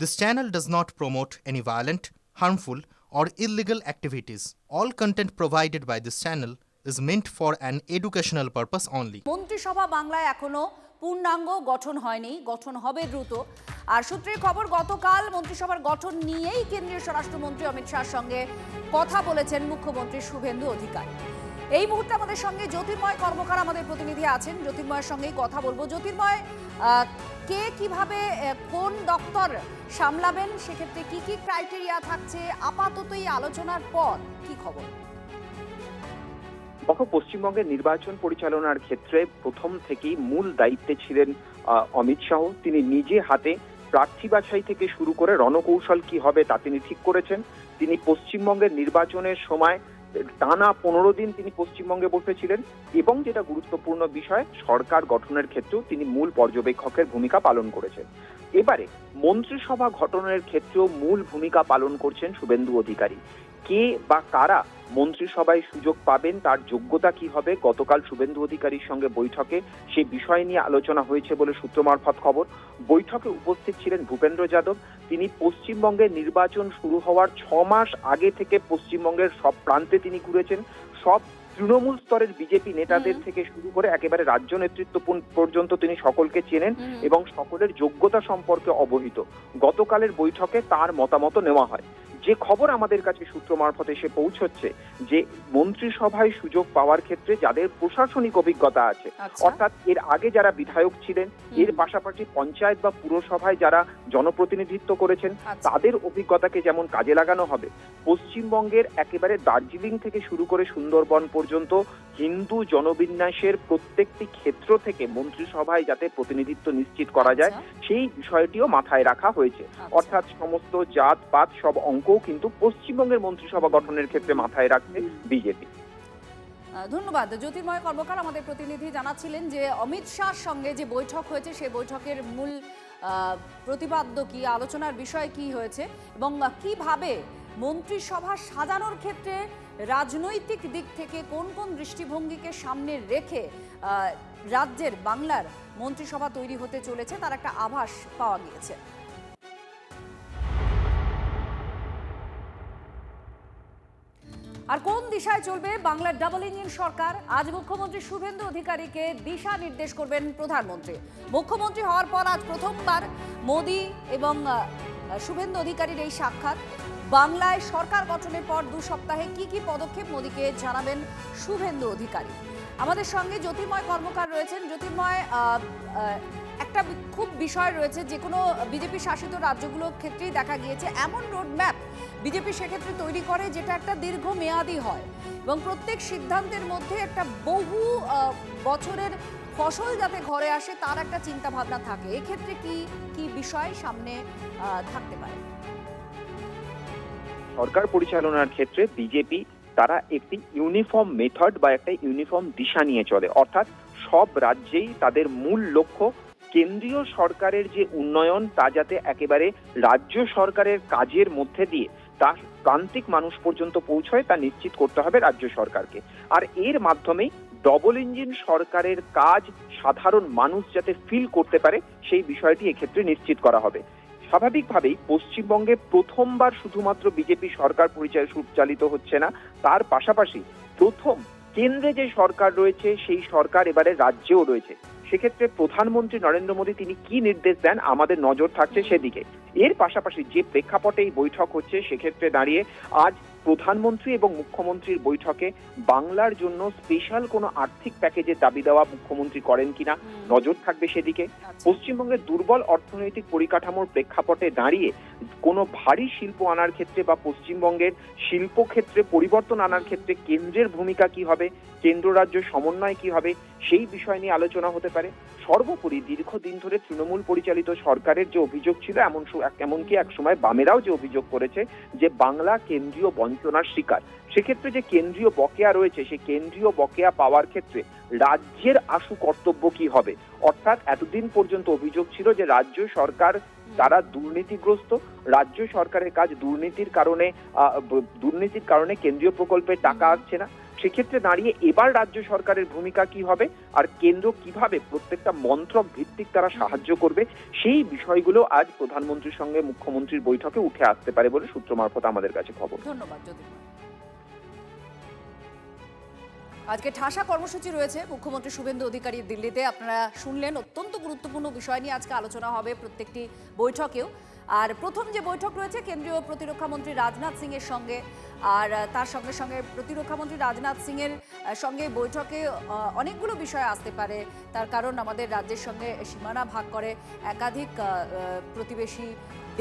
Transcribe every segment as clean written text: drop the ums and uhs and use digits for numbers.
This channel does not promote any violent, harmful, or illegal activities. All content provided by this channel is meant for an educational purpose only. মন্ত্রিসভা বাংলায় এখনো পূর্ণাঙ্গ গঠন হয়নি, গঠন হবে দ্রুত। আর সূত্রের খবর, গতকাল মন্ত্রিসভার গঠন নিয়েই কেন্দ্রীয় স্বরাষ্ট্রমন্ত্রী অমিত শাহর সঙ্গে কথা বলেছেন মুখ্যমন্ত্রী শুভেন্দু অধিকারী। এই মুহূর্তে আমাদের সঙ্গে জ্যোতির্ময় কর্মকার আমাদের প্রতিনিধি আছেন, জ্যোতির্ময়ের সঙ্গেই কথা বলবো। জ্যোতির্ময়, কে কিভাবে কোন দপ্তর সামলাবেন, সেক্ষেত্রে কি কি ক্রাইটেরিয়া থাকছে, আপাতত এই আলোচনার পর কি খবর? পশ্চিমবঙ্গের নির্বাচন পরিচালনার ক্ষেত্রে প্রথম থেকেই মূল দায়িত্বে ছিলেন অমিত শাহ। তিনি নিজে হাতে প্রার্থী বাছাই থেকে শুরু করে রণকৌশল কি হবে তা তিনি ঠিক করেছেন। তিনি পশ্চিমবঙ্গের নির্বাচনের সময় টানা 15 দিন তিনি পশ্চিমবঙ্গে বসেছিলেন এবং যেটা গুরুত্বপূর্ণ বিষয়, সরকার গঠনের ক্ষেত্রেও তিনি মূল পর্যবেক্ষকের ভূমিকা পালন করেছেন। এবারে মন্ত্রিসভা গঠনের ক্ষেত্রেও মূল ভূমিকা পালন করছেন শুভেন্দু অধিকারী। কে বা কারা মন্ত্রিসভায় সুযোগ পাবেন, তার যোগ্যতা কি হবে, গতকাল শুভেন্দু অধিকারীর সঙ্গে বৈঠকে সেই বিষয় নিয়ে আলোচনা হয়েছে বলে সূত্র মারফত খবর। বৈঠকে উপস্থিত ছিলেন ভূপেন্দ্র যাদব। তিনি পশ্চিমবঙ্গের নির্বাচন শুরু হওয়ার 6 মাস আগে থেকে পশ্চিমবঙ্গের সব প্রান্তে তিনি ঘুরেছেন। সব তৃণমূল স্তরের বিজেপি নেতাদের থেকে শুরু করে একেবারে রাজ্য নেতৃত্ব পর্যন্ত তিনি সকলকে চেনেন এবং সকলের যোগ্যতা সম্পর্কে অবহিত। গতকালের বৈঠকে তার মতামত নেওয়া হয়। যে খবর আমাদের কাছে সূত্র মারফত এসে পৌঁছচ্ছে যে মন্ত্রিসভায় সুযোগ পাওয়ার ক্ষেত্রে যাদের প্রশাসনিক অভিজ্ঞতা আছে, অর্থাৎ এর আগে যারা বিধায়ক ছিলেন, এর পাশাপাশি পঞ্চায়েত বা পুরসভায় যারা জনপ্রতিনিধিত্ব করেছেন, তাদের অভিজ্ঞতাকে যেমন কাজে লাগানো হবে। পশ্চিমবঙ্গের একেবারে দার্জিলিং থেকে শুরু করে সুন্দরবন পর্যন্ত হিন্দু জনবিন্যাসের প্রত্যেকটি ক্ষেত্র থেকে মন্ত্রিসভায় যাতে প্রতিনিধিত্ব নিশ্চিত করা যায়, সেই বিষয়টিও মাথায় রাখা হয়েছে। অর্থাৎ সমস্ত জাত পাত সব অঙ্কও কিন্তু পশ্চিমবঙ্গের মন্ত্রিসভা গঠনের ক্ষেত্রে মাথায় রাখছে বিজেপি। ধন্যবাদ। জ্যোতির্ময় কর্মকার আমাদের প্রতিনিধি জানাচ্ছিলেন যে অমিত শাহর সঙ্গে যে বৈঠক হয়েছে, সেই বৈঠকের মূল প্রতিপাদ্য কি, আলোচনার বিষয় কি হয়েছে এবং কিভাবে মন্ত্রিসভা সাজানোর ক্ষেত্রে রাজনৈতিক দিক থেকে কোন কোন দৃষ্টিভঙ্গিকে সামনে রেখে রাজ্যের বাংলার মন্ত্রিসভা তৈরি হতে চলেছে, তার একটা আভাস পাওয়া গিয়েছে। আর কোন দিশায় চলবে বাংলার ডাবল ইঞ্জিন সরকার? আজ মুখ্যমন্ত্রী শুভেন্দু অধিকারীকে দিশা নির্দেশ করবেন প্রধানমন্ত্রী। মুখ্যমন্ত্রী হওয়ার পর আজ প্রথমবার মোদি এবং শুভেন্দু অধিকারীর এই সাক্ষাৎ। বাংলায় সরকার গঠনের পর 2 সপ্তাহে কি কি পদক্ষেপ মোদিকে জানাবেন শুভেন্দু অধিকারী? আমাদের সঙ্গে জ্যোতির্ময় কর্মকার রয়েছেন। জ্যোতির্ময়, একটা খুব বিষয় রয়েছে, যে কোনো বিজেপি শাসিত রাজ্যগুলোর ক্ষেত্রেই দেখা গিয়েছে এমন রোডম্যাপ বিজেপি সেক্ষেত্রে তৈরি করে যেটা একটা দীর্ঘমেয়াদী হয় এবং প্রত্যেক সিদ্ধান্তের মধ্যে একটা বহু বছরের ফসল যাতে ঘরে আসে তার একটা চিন্তা ভাবনা থাকে। এক্ষেত্রে কি কি বিষয় সামনে থাকতে পারে? সরকার পরিচালনার ক্ষেত্রে বিজেপি তারা একটি ইউনিফর্ম মেথড বা একটা ইউনিফর্ম দিশা নিয়ে চলে। অর্থাৎ সব রাজ্যেই তাদের মূল লক্ষ্য কেন্দ্রীয় সরকারের যে উন্নয়ন, তা যাতে একেবারে রাজ্য সরকারের কাজের মধ্যে দিয়ে তা প্রান্তিক মানুষ পর্যন্ত পৌঁছয়, তা নিশ্চিত করতে হবে রাজ্য সরকারকে। আর এর মাধ্যমেই ডবল ইঞ্জিন সরকারের কাজ সাধারণ মানুষ যাতে ফিল করতে পারে, সেই বিষয়টি এক্ষেত্রে নিশ্চিত করা হবে। স্বাভাবিকভাবেই পশ্চিমবঙ্গে প্রথমবার শুধুমাত্র বিজেপি সরকার পরিচালিত হচ্ছে না, তার পাশাপাশি প্রথম কেন্দ্রে যে সরকার রয়েছে সেই সরকার এবারে রাজ্যেও রয়েছে। সেক্ষেত্রে প্রধানমন্ত্রী নরেন্দ্র মোদী তিনি কি নির্দেশ দেন, আমাদের নজর থাকছে সেদিকে। এর পাশাপাশি যে প্রেক্ষাপটে এই বৈঠক হচ্ছে, সেক্ষেত্রে দাঁড়িয়ে আজ প্রধানমন্ত্রী এবং মুখ্যমন্ত্রীর বৈঠকে বাংলার জন্য স্পেশাল কোনো আর্থিক প্যাকেজের দাবি দেওয়া মুখ্যমন্ত্রী করেন কিনা, নজর থাকবে সেদিকে। পশ্চিমবঙ্গের দুর্বল অর্থনৈতিক পরিকাঠামোর প্রেক্ষাপটে দাঁড়িয়ে কোনো ভারী শিল্প আনার ক্ষেত্রে বা পশ্চিমবঙ্গের শিল্প ক্ষেত্রে পরিবর্তন আনার ক্ষেত্রে কেন্দ্রের ভূমিকা কি হবে, কেন্দ্র রাজ্য সমন্বয় কি হবে, সেই বিষয় নিয়ে আলোচনা হতে পারে। সর্বোপরি দীর্ঘদিন ধরে তৃণমূল পরিচালিত সরকারের যে অভিযোগ ছিল, এমনকি একসময় বামেরাও যে অভিযোগ করেছে যে বাংলা কেন্দ্রীয় বঞ্চনার শিকার, সেক্ষেত্রে যে কেন্দ্রীয় বকেয়া রয়েছে, সেই কেন্দ্রীয় বকেয়া পাওয়ার ক্ষেত্রে রাজ্যের আশু কর্তব্য কি হবে। অর্থাৎ এতদিন পর্যন্ত অভিযোগ ছিল যে রাজ্য সরকার তারা দুর্নীতিগ্রস্ত, রাজ্য সরকারের কাজ দুর্নীতির কারণে কেন্দ্রীয় প্রকল্পের টাকা আসছে না। সেক্ষেত্রে দাঁড়িয়ে এবার রাজ্য সরকারের ভূমিকা কি হবে আর কেন্দ্র কিভাবে প্রত্যেকটা মন্ত্রক ভিত্তিক তারা সাহায্য করবে, সেই বিষয়গুলো আজ প্রধানমন্ত্রীর সঙ্গে মুখ্যমন্ত্রীর বৈঠকে উঠে আসতে পারে বলে সূত্র মারফত আমাদের কাছে খবর। ধন্যবাদ জ্যোতির্ময়। আজকে ঠাসা কর্মসূচি রয়েছে মুখ্যমন্ত্রী শুভেন্দু অধিকারী দিল্লিতে। আপনারা শুনলেন, অত্যন্ত গুরুত্বপূর্ণ বিষয় নিয়ে আজকে আলোচনা হবে প্রত্যেকটি বৈঠকেও। আর প্রথম যে বৈঠক রয়েছে কেন্দ্রীয় প্রতিরক্ষা মন্ত্রী রাজনাথ সিং এর সঙ্গে, আর তার সঙ্গে সঙ্গে প্রতিরক্ষা মন্ত্রী রাজনাথ সিং এর সঙ্গে বৈঠকে অনেকগুলো বিষয় আসতে পারে। তার কারণ আমাদের রাজ্যের সঙ্গে সীমানা ভাগ করে একাধিক প্রতিবেশী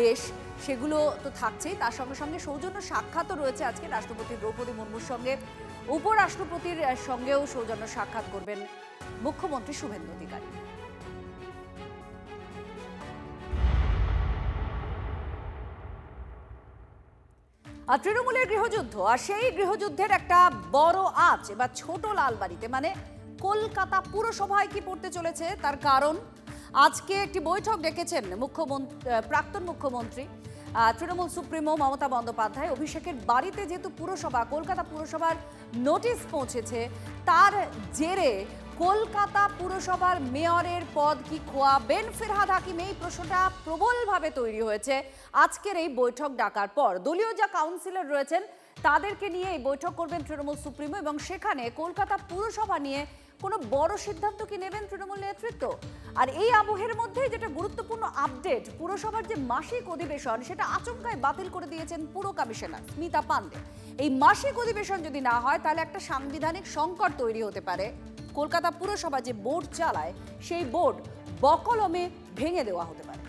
দেশ, সেগুলো তো থাকছেই। তার সঙ্গে সঙ্গে সৌজন্য সাক্ষাৎও রয়েছে আজকে রাষ্ট্রপতি দ্রৌপদী মুর্মুর সঙ্গে। উপরাষ্ট্রপতির সঙ্গেও সৌজন্য সাক্ষাৎ করবেন মুখ্যমন্ত্রী শুভেন্দু অধিকারী। আর তৃণমূলের গৃহযুদ্ধ, আর সেই গৃহযুদ্ধের একটা বড় আঁচ এবার ছোট লালবাড়িতে, মানে কলকাতা পুরসভায় কি পড়তে চলেছে তার কারণ আজকে একটি বৈঠক ডেকেছেন প্রাক্তন মুখ্যমন্ত্রী তৃণমূল সুপ্রিমো মমতা বন্দ্যোপাধ্যায়। অভিষেকের বাড়িতে যেহেতু পুরসভা, কলকাতা পুরসভার নোটিশ পৌঁছেছে, তার জেরে কলকাতা পুরসভার মেয়রের পদ কি খোয়াবেন ফিরহাদ হাকিম, এই প্রশ্নটা প্রবলভাবে তৈরি হয়েছে আজকের এই বৈঠক ডাকার পর। দলীয় যা কাউন্সিলর রয়েছেন তাদেরকে নিয়ে এই বৈঠক করবেন তৃণমূল সুপ্রিমো, এবং সেখানে কলকাতা পুরসভা নিয়ে কোনো বড় সিদ্ধান্ত কি নেবেন তৃণমূল নেতৃত্ব। আর এই আবহের মধ্যে যেটা গুরুত্বপূর্ণ আপডেট, পুরসভার যে মাসিক অধিবেশন সেটা আচমকায় বাতিল করে দিয়েছেন পুর কমিশনার স্মিতা পান্ডে। এই মাসিক অধিবেশন যদি না হয় তাহলে একটা সাংবিধানিক সংকট তৈরি হতে পারে। কলকাতা পুরসভা যে বোর্ড চালায় সেই বোর্ড বকলমে ভেঙে দেওয়া হতে পারে।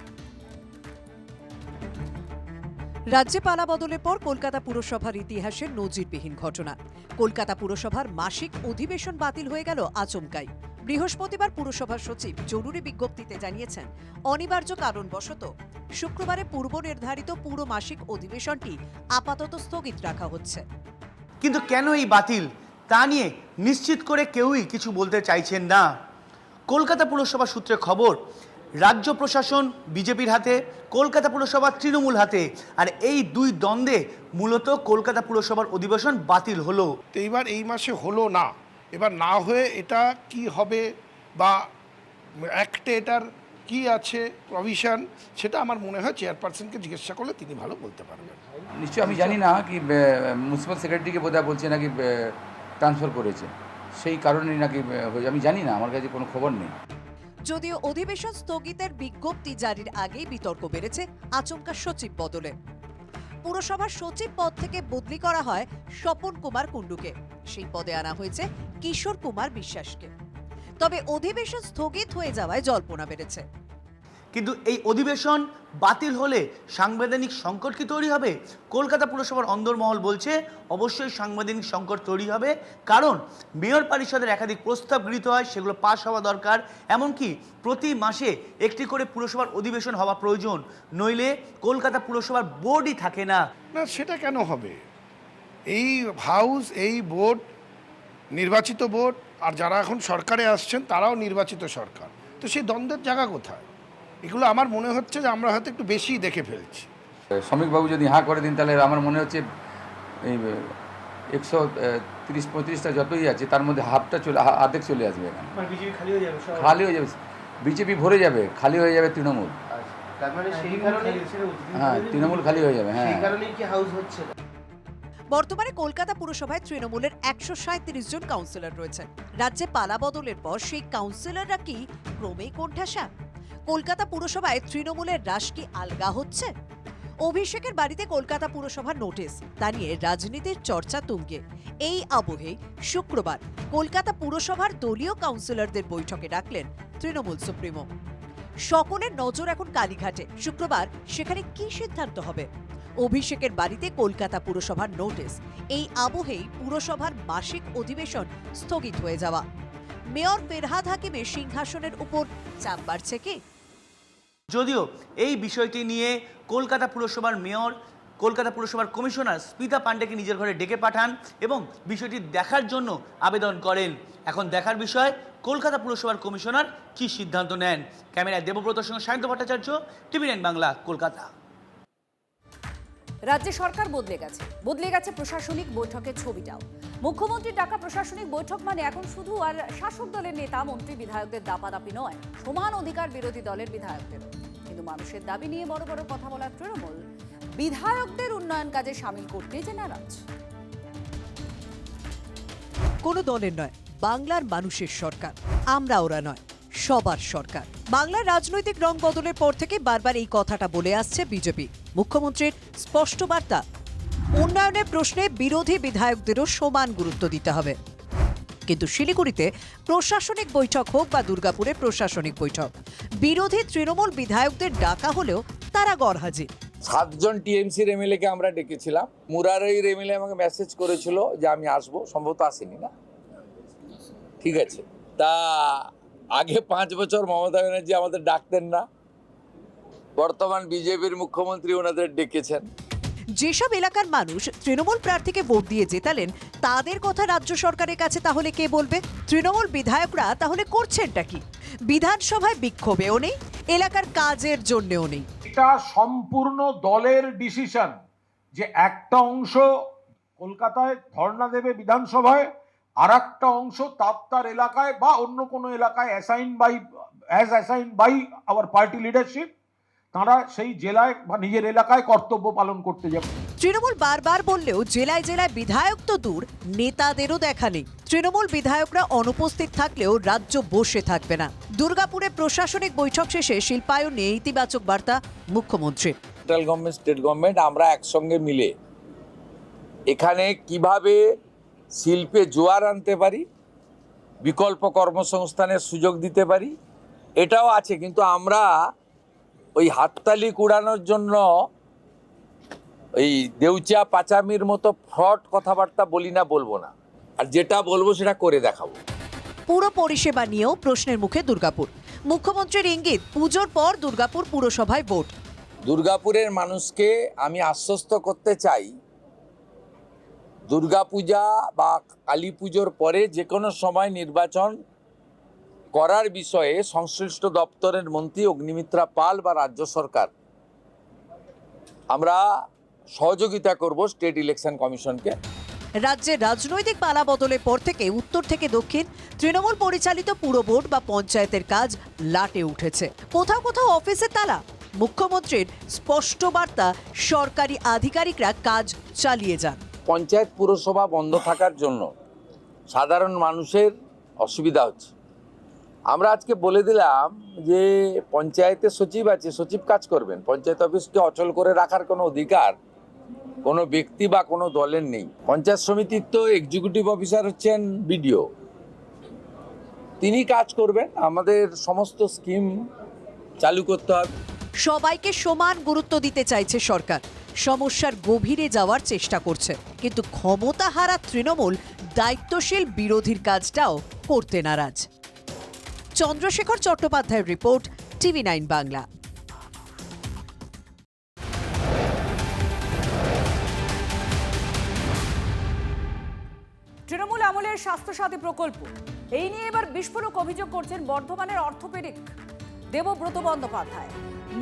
রাজ্যে পালা বদলের পর কলকাতা পুরসভার ইতিহাসের নজিরবিহীন ঘটনা। কলকাতা পুরসভার মাসিক অধিবেশন বাতিল হয়ে গেল আচমকাই। বৃহস্পতিবার পুরসভার সচিব জরুরি বিজ্ঞপ্তিতে জানিয়েছেন, অনিবার্য কারণবশত শুক্রবারে পূর্ব নির্ধারিত পুরো মাসিক অধিবেশনটি আপাতত স্থগিত রাখা হচ্ছে। কিন্তু কেন এই বাতিল তা নিয়ে নিশ্চিত করে কেউই কিছু বলতে চাইছেন না। কলকাতা পুরসভা সূত্রে খবর, রাজ্য প্রশাসন বিজেপির হাতে, কলকাতা পুরসভা তৃণমূল হাতে, আর এই দুই দ্বন্দ্বে মূলত কলকাতা পুরসভার অধিবেশন বাতিল হলো। তো এইবার এই মাসে হলো না, এবার না হয়ে এটা কি হবে বা অ্যাক্টে এটার কি আছে প্রভিশন, সেটা আমার মনে হয় চেয়ারপারসনকে জিজ্ঞাসা করলে তিনি ভালো বলতে পারবেন। নিশ্চয়ই আমি জানি না কি মিউনিসিপ্যাল সেক্রেটারিকে বোধহয় বলছে নাকি ট্রান্সফার করেছে, সেই কারণেই নাকি হয়েছে, আমি জানি না, আমার কাছে কোনো খবর নেই। যদিও অধিবেশন স্থগিতের বিজ্ঞপ্তি জারির আগেই বিতর্ক বেড়েছে আচমকা সচিব বদলে। পুরসভার সচিব পদ থেকে বদলি করা হয় স্বপন কুমার কুণ্ডুকে, সেই পদে আনা হয়েছে কিশোর কুমার বিশ্বাসকে। তবে অধিবেশন স্থগিত হয়ে যাওয়ায় জল্পনা বেড়েছে। কিন্তু এই অধিবেশন বাতিল হলে সাংবিধানিক সংকট কি তৈরি হবে? কলকাতা পুরসভার অন্দরমহল বলছে অবশ্যই সাংবিধানিক সংকট তৈরি হবে, কারণ মেয়র পরিষদের একাধিক প্রস্তাব গৃহীত হয়, সেগুলো পাশ হওয়া দরকার। এমনকি প্রতি মাসে একটি করে পুরসভার অধিবেশন হওয়া প্রয়োজন, নইলে কলকাতা পুরসভার বোর্ডই থাকে না। না, সেটা কেন হবে? এই হাউস, এই বোর্ড নির্বাচিত বোর্ড, আর যারা এখন সরকারে আসছেন তারাও নির্বাচিত সরকার, তো সেই দ্বন্দ্বের জায়গা কোথায়? এগুলো আমার মনে হচ্ছে যে আমরা হয়তো একটু বেশি দেখে ফেলছি। শ্রমিকবাবু যদি হাঁ করে দিন তাহলে আমার মনে হচ্ছে এই 130-35টা যতই আছে তার মধ্যে অর্ধেক চলে আসবে এখানে, খালি হয়ে যাবে, বিজেপি ভরে যাবে, খালি হয়ে যাবে তৃণমূল। হ্যাঁ, তৃণমূল খালি হয়ে যাবে। হ্যাঁ, বর্তমানে কলকাতা পুরসভায় তৃণমূলের 137 জন কাউন্সিলর রয়েছেন। রাজ্যে পালা বদলের পর সেই কাউন্সিলররা কি ক্রমেই কোণঠাসা? কলকাতা পুরসভায় তৃণমূলের হ্রাস কি আলগা হচ্ছে? অভিষেকের বাড়িতে কলকাতা পুরসভার নোটিশ, তা নিয়ে রাজনীতির চর্চা তুঙ্গে। এই আবহে শুক্রবার কলকাতা পুরসভার দলীয় কাউন্সিলরদের বৈঠকে ডাকলেন তৃণমূল সুপ্রিমো। সকলের নজর এখন কালীঘাটে। শুক্রবার সেখানে কি সিদ্ধান্ত হবে? অভিষেকের বাড়িতে কলকাতা পুরসভার নোটিশ, এই আবহেই পুরসভার মাসিক অধিবেশন স্থগিত হয়ে যাওয়া। মেয়র ফিরহাদ হাকিমের সিংহাসনের উপর চাপ বাড়ছে কি? যদিও এই বিষয়টি নিয়ে কলকাতা পুরসভার মেয়র, কলকাতা পুরসভার কমিশনার স্মিতা পান্ডেকে নিজের ঘরে ডেকে পাঠান এবং বিষয়টি দেখার জন্য আবেদন করেন। এখন দেখার বিষয় কলকাতা পুরসভার কমিশনার কি সিদ্ধান্ত নেন। ক্যামেরায় দেবব্রতর সঙ্গে সায়ন্ত ভট্টাচার্য, TVN বাংলা, কলকাতা। রাজ্য সরকার বদলে গেছে প্রশাসনিক বৈঠকের ছবিটাও। মুখ্যমন্ত্রীর ডাকা প্রশাসনিক বৈঠক মানে এখন শুধু আর শাসক দলের নেতা মন্ত্রী বিধায়কদের দাপাদাপি নয়, সমান অধিকার বিরোধী দলের বিধায়কদের। কিন্তু মানুষের দাবি নিয়ে বড় বড় কথা বলার তৃণমূল বিধায়কদের উন্নয়ন কাজে সামিল করতে যে নারাজ। কোনো দলের নয়, বাংলার মানুষের সরকার। আমরা ওরা নয়, সবার সরকার। বাংলার রাজনৈতিক রং বদলের পর থেকে বারবার এই কথাটা বলে আসছে বিজেপি। মুখ্যমন্ত্রীর স্পষ্ট বার্তা, উন্নয়নের প্রশ্নে বিরোধী বিধায়কদেরও সমান গুরুত্ব দিতে হবে। কিন্তু শিলিগুড়িতে প্রশাসনিক বৈঠক হোক বা দুর্গাপুরে প্রশাসনিক বৈঠক, বিরোধী তৃণমূল বিধায়কদের ডাকা হলেও তারা গরহাজির। 7 জন টিএমসির এমএলএ কে আমরা ডেকেছিলাম। মুরারের এমএলএ আমাকে মেসেজ করেছিল যে আমি আসবো, সম্ভবত আসেনি না, ঠিক আছে। তা আগে 5 বছর মমতা ব্যানার্জি আমাদের ডাকতেন না, বর্তমান বিজেপির মুখ্যমন্ত্রী ওনাদের ডেকেছেন। যেসব এলাকার মানুষ তৃণমূল প্রার্থীকে ভোট দিয়ে জেতালেন তাদের কথা রাজ্য সরকারের কাছে তাহলে কে বলবে? তৃণমূল বিধায়করা তাহলে করছেনটা কি? বিধানসভায় বিক্ষোভেও নেই, এলাকার কাজের জন্যও নেই। এটা সম্পূর্ণ দলের ডিসিশন যে একটা অংশ কলকাতায় ধর্ণা দেবে বিধানসভায়, আর একটা অংশ তার এলাকায় বা অন্য কোনো এলাকায় assign by our party leadership, তারা সেই জেলায় বা নিজের এলাকায় কর্তব্য পালন করতে যাবে। তৃণমূল বারবার বললেও জেলায় জেলায় বিধায়ক তো দূর, নেতাদেরও দেখা নেই। তৃণমূল বিধায়করা অনুপস্থিত থাকলেও রাজ্য বসে থাকবে না। দুর্গাপুরে প্রশাসনিক বৈঠক শেষে শিল্পায়নে ইতিবাচক বার্তা মুখ্যমন্ত্রীর। সেন্ট্রাল গভর্নমেন্ট, স্টেট গভর্নমেন্ট আমরা একসঙ্গে মিলে এখানে কিভাবে শিল্পে জোয়ার আনতে পারি, বিকল্প কর্মসংস্থানের সুযোগ দিতে পারি, এটাও আছে। কিন্তু আমরা ওই হাততালি কুড়ানোর জন্য ওই দেউচিয়া পাচামির মতো ফ্রড কথাবার্তা বলি না, বলবো না, আর যেটা বলবো সেটা করে দেখাবো। পুরো পরিষেবা নিয়েও প্রশ্নের মুখে দুর্গাপুর। মুখ্যমন্ত্রীর ইঙ্গিত, পুজোর পর দুর্গাপুর পুরসভায় ভোট। দুর্গাপুরের মানুষকে আমি আশ্বস্ত করতে চাই, দুর্গাপূজা বা কালী পুজোর পরে যে কোনো সময় নির্বাচন করার বিষয়ে সংশ্লিষ্ট দপ্তরের মন্ত্রী অগ্নিমিত্রা পাল বা রাজ্য সরকার আমরা সহযোগিতা করব স্টেট ইলেকশন কমিশনকে। রাজ্যের রাজনৈতিক পালা বদলের পর থেকে উত্তর থেকে দক্ষিণ তৃণমূল পরিচালিত পুরো বোর্ড বা পঞ্চায়েতের কাজ লাটে উঠেছে। কোথাও কোথাও অফিসে তালা। মুখ্যমন্ত্রীর স্পষ্ট বার্তা, সরকারি আধিকারিকরা কাজ চালিয়ে যান। পঞ্চায়েত পুরসভা বন্ধ থাকার জন্য সাধারণ মানুষের অসুবিধা হচ্ছে। আমরা আজকে বলে দিলাম যে পঞ্চায়েতের সচিব আছে, সচিব কাজ করবেন। পঞ্চায়েত অফিসকে অচল করে রাখার কোনো অধিকার কোনো ব্যক্তি বা কোনো দলের নেই। পঞ্চায়েত সমিতির তো এক্সিকিউটিভ অফিসার হচ্ছেন বিডিও, তিনি কাজ করবেন। আমাদের সমস্ত স্কিম চালু করতে হবে। সবাইকে সমান গুরুত্ব দিতে চাইছে সরকার, সমস্যার গভীরে যাওয়ার চেষ্টা করছে। কিন্তু ক্ষমতা হারা তৃণমূল দায়িত্বশীল বিরোধীর কাজটাও করতে নারাজ। চন্দ্রশেখর চট্টোপাধ্যায়ের রিপোর্ট, TV9 বাংলা। তৃণমূল আমলের স্বাস্থ্যসাথী প্রকল্প, এই নিয়ে এবার বিস্ফোরক অভিযোগ করছেন বর্ধমানের অর্থোপেডিক দেবব্রত বন্দ্যোপাধ্যায়।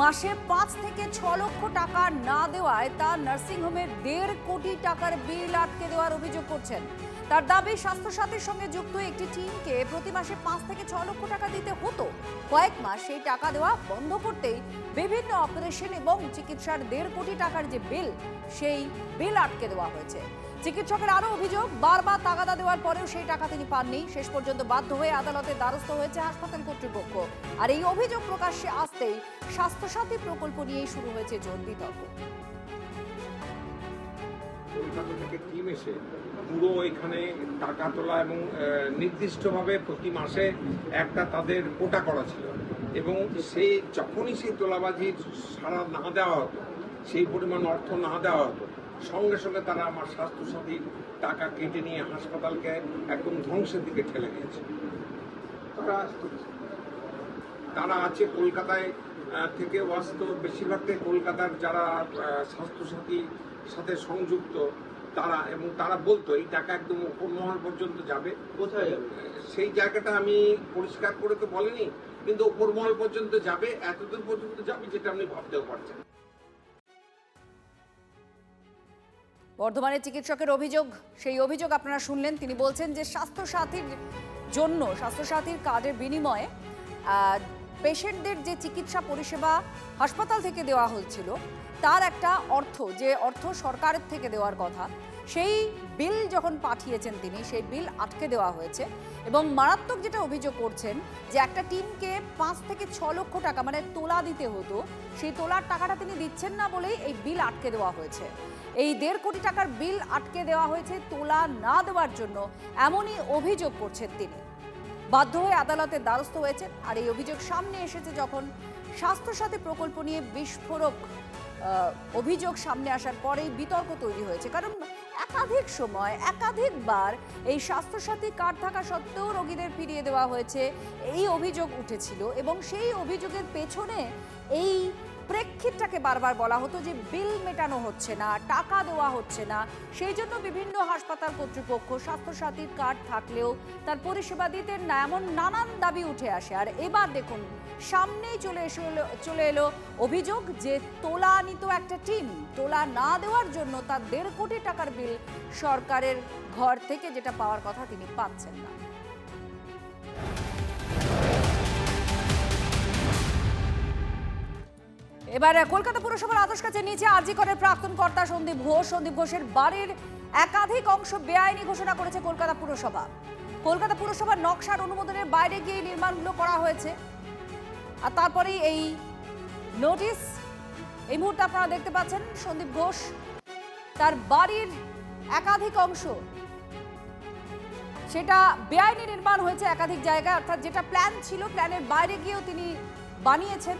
মাসে 5 থেকে 6 লক্ষ টাকা না দেওয়ায় তার নার্সিংহোমের 1.5 কোটি টাকার বিল আটকে দেওয়ার অভিযোগ করছেন। তার দাবি, স্বাস্থ্যসাথীর সঙ্গে যুক্ত একটি টিমকে প্রতি মাসে 5 থেকে 6 লক্ষ টাকা দিতে হতো। কয়েক মাস সেই টাকা দেওয়া বন্ধ করতেই বিভিন্ন অপারেশন এবং চিকিৎসার 1.5 কোটি টাকার যে বিল, সেই বিল আটকে দেওয়া হয়েছে। চিকিৎসকের আরও অভিযোগ, বারবার তাগাদা দেওয়ার পরেও সেই টাকা তিনি পাননি। শেষ পর্যন্ত বাধ্য হয়ে আদালতের দ্বারস্থ হয়েছে হাসপাতাল কর্তৃপক্ষ। আর এই অভিযোগ প্রকাশ্যে আসতেই স্বাস্থ্যসাথী প্রকল্প নিয়েই শুরু হয়েছে জোর বিতর্ক। কলকাতা থেকে টিম এসে পুরো এখানে টাকা তোলা এবং নির্দিষ্টভাবে প্রতি মাসে একটা তাদের কোটা করা ছিল, এবং সেই যখনই সেই তোলাবাজির সারা না দেওয়া হতো, সেই পরিমাণ অর্থ না দেওয়া হতো, সঙ্গে সঙ্গে তারা আমার স্বাস্থ্যসাথীর টাকা কেটে নিয়ে হাসপাতালকে একদম ধ্বংসের দিকে ঠেলে দিয়েছে। তারা আছে কলকাতায় থেকে বাস্তব, বেশিরভাগটাই কলকাতার যারা স্বাস্থ্যসাথীর সাথে সংযুক্ত তারা, এবং তারা বলতো এই টাকা একদম উপর মহল পর্যন্ত যাবে। কোথায় যাবে সেই জায়গাটা আমি পরিষ্কার করে তো বলেনি, কিন্তু উপর মহল পর্যন্ত যাবে, এতদূর পর্যন্ত যাবে যেটা আপনি ভাবতেও পারছেন। বর্ধমানের চিকিৎসকের অভিযোগ, সেই অভিযোগ আপনারা শুনলেন। তিনি বলছেন যে স্বাস্থ্যসাথীর জন্য, স্বাস্থ্যসাথীর কার্ডের বিনিময়ে পেশেন্টদের যে চিকিৎসা পরিষেবা হাসপাতাল থেকে দেওয়া হচ্ছিল তার একটা যে অর্থ সরকারের থেকে দেওয়ার কথা, সেই বিল যখন পাঠিয়েছেন তিনি, সেই বিল আটকে দেওয়া হয়েছে। এবং মারাত্মক যেটা অভিযোগ করছেন যে একটা টিমকে 5 থেকে 6 লক্ষ টাকা মানে তোলা দিতে হতো, সেই তোলার টাকাটা তিনি দিচ্ছেন না বলেই এই বিল আটকে দেওয়া হয়েছে। এই 1.5 কোটি টাকার বিল আটকে দেওয়া হয়েছে তোলা না দেওয়ার জন্য, এমনই অভিযোগ করছেন তিনি। বাধ্য হয়ে আদালতের দ্বারস্থ হয়েছেন। আর এই অভিযোগ সামনে এসেছে যখন স্বাস্থ্যসাথী প্রকল্প নিয়ে বিস্ফোরক অভিযোগ সামনে আসার পরেই বিতর্ক তৈরি হয়েছে। কারণ একাধিক সময় একাধিকবার এই স্বাস্থ্যসাথী কার্ড থাকা সত্ত্বেও রোগীদের ফিরিয়ে দেওয়া হয়েছে, এই অভিযোগ উঠেছিল। এবং সেই অভিযোগের পেছনে এই প্রেক্ষিতটাকে বারবার বলা হতো যে বিল মেটানো হচ্ছে না, টাকা দেওয়া হচ্ছে না। সেই জন্য বিভিন্ন হাসপাতাল কর্তৃপক্ষ স্বাস্থ্যসাথীর কার্ড থাকলেও তার পরিষেবা দিতেন না, এমন নানান দাবি উঠে আসে। আর এবার দেখুন সামনেই চলে এলো অভিযোগ যে তোলা নিত একটা টিম, তোলা না দেওয়ার জন্য তার 1.5 কোটি টাকার বিল সরকারের ঘর থেকে যেটা পাওয়ার কথা তিনি পাচ্ছেন না। এবার কলকাতা পুরসভার আদেশ কাছে নিচে আরজি করের প্রাক্তন কর্তা সন্দীপ ঘোষের বাড়ির একাধিক অংশ বেআইনি ঘোষণা করেছে কলকাতা পুরসভা। কলকাতা পুরসভার নকশার অনুমোদনের বাইরে গিয়ে নির্মাণগুলো করা হয়েছে। আর তারপরেই এই নোটিশ, এই মুহূর্তে আপনারা দেখতে পাচ্ছেন সন্দীপ ঘোষ তার বাড়ির একাধিক অংশ সেটা বেআইনি নির্মাণ হয়েছে একাধিক জায়গায়, অর্থাৎ যেটা প্ল্যান ছিল প্ল্যানের বাইরে গিয়েও তিনি বানিয়েছেন।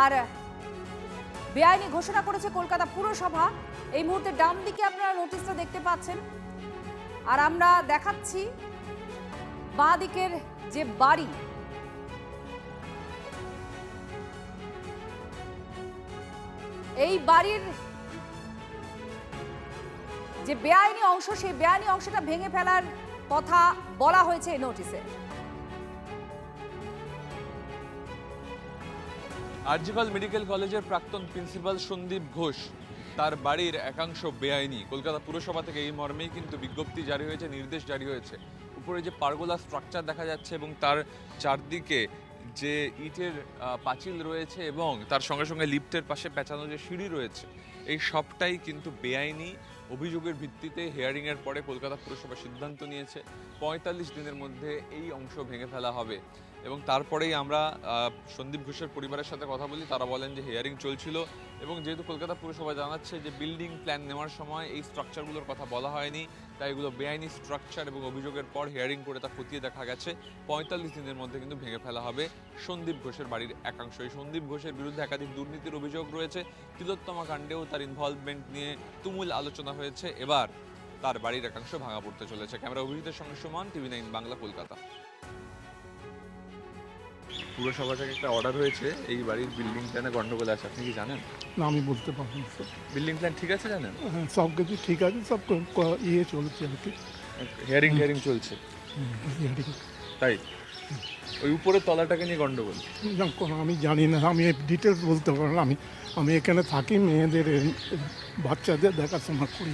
আর বেআইনি ঘোষণা করেছে কলকাতা পুরসভা। এই মুহূর্তে ডান দিকে আপনারা নোটিশটা দেখতে পাচ্ছেন। আর আমরা দেখাচ্ছি বাঁ দিকের যে বাড়ি, এই বাড়ির যে বেআইনি অংশ, সেই বেআইনি অংশটা ভেঙে ফেলার কথা বলা হয়েছে এই নোটিশে। আরজিকর মেডিকেল কলেজের প্রাক্তন প্রিন্সিপাল সন্দীপ ঘোষ, তার বাড়ির একাংশ বেআইনি। কলকাতা পুরসভা থেকে এই মর্মেই কিন্তু বিজ্ঞপ্তি জারি হয়েছে, নির্দেশ জারি হয়েছে। উপরে যে পারগোলা স্ট্রাকচার দেখা যাচ্ছে এবং তার চারদিকে যে ইটের পাঁচিল রয়েছে এবং তার সঙ্গে সঙ্গে লিফটের পাশে পেঁচানো যে সিঁড়ি রয়েছে, এই সবটাই কিন্তু বেআইনি। অভিযোগের ভিত্তিতে হিয়ারিংয়ের পরে কলকাতা পুরসভা সিদ্ধান্ত নিয়েছে 45 দিনের মধ্যে এই অংশ ভেঙে ফেলা হবে। এবং তারপরেই আমরা সন্দীপ ঘোষের পরিবারের সাথে কথা বলি। তারা বলেন যে হিয়ারিং চলছিল এবং যেহেতু কলকাতা পুরসভা জানাচ্ছে যে বিল্ডিং প্ল্যান নেওয়ার সময় এই স্ট্রাকচারগুলোর কথা বলা হয়নি, তাই এগুলো বেআইনি স্ট্রাকচার এবং অভিযোগের পর হিয়ারিং করে তা খতিয়ে দেখা গেছে 45 দিনের মধ্যে কিন্তু ভেঙে ফেলা হবে সন্দীপ ঘোষের বাড়ির একাংশ। এই সন্দীপ ঘোষের বিরুদ্ধে একাধিক দুর্নীতির অভিযোগ রয়েছে। তিলোত্তমা কাণ্ডেও তার ইনভলভমেন্ট নিয়ে তুমুল আলোচনা হয়েছে। এবার তার বাড়ির একাংশ ভাঙা পড়তে চলেছে। ক্যামেরা অভিজিতের সঙ্গে সুমন, TV9 বাংলা, কলকাতা। পুরসভা থেকে একটা অর্ডার হয়েছে, এই বাড়ির বিল্ডিং প্ল্যানে গন্ডগোল আছে, আপনি কি জানেন? না, আমি বলতে পারবো না স্যার। বিল্ডিং প্ল্যান ঠিক আছে জানেন? হ্যাঁ, সব কিছু ঠিক আছে, সব ইয়ে চলছে আর কি। হিয়ারিং চলছে তাই? ওই উপরের তলাটাকে নিয়ে গন্ডগোল? আমি জানি না, আমি ডিটেলস বলতে পারবো না। আমি এখানে থাকি, মেয়েদের বাচ্চাদের দেখাশোনা করি।